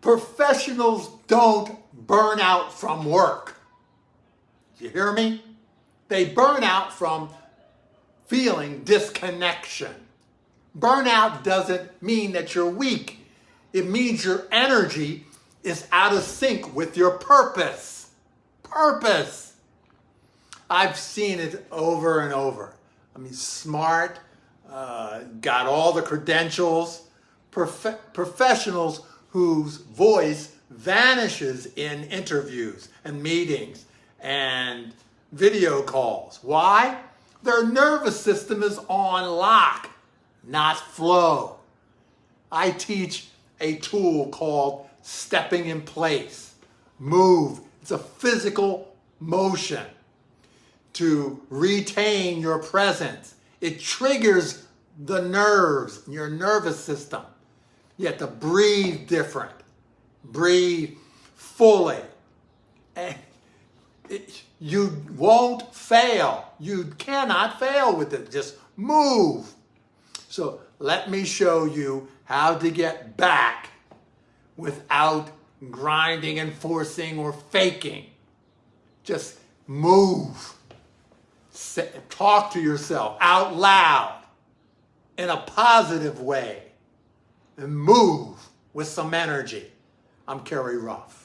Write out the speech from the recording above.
Professionals don't burn out from work. You hear me? They burn out from feeling disconnection. Burnout doesn't mean that you're weak. It means your energy is out of sync with your purpose. Purpose. I've seen it over and over. I mean, smart, got all the credentials, professionals whose voice vanishes in interviews and meetings and video calls. Why? Their nervous system is on lock, not flow. I teach a tool called stepping in place. Move. It's a physical motion to retain your presence. It triggers the nerves, your nervous system. You have to breathe different. Breathe fully. And you won't fail. You cannot fail with it. Just move. So let me show you how to get back without grinding and forcing or faking. Just move. Talk to yourself out loud in a positive way and move with some energy. I'm Kerry Ruff.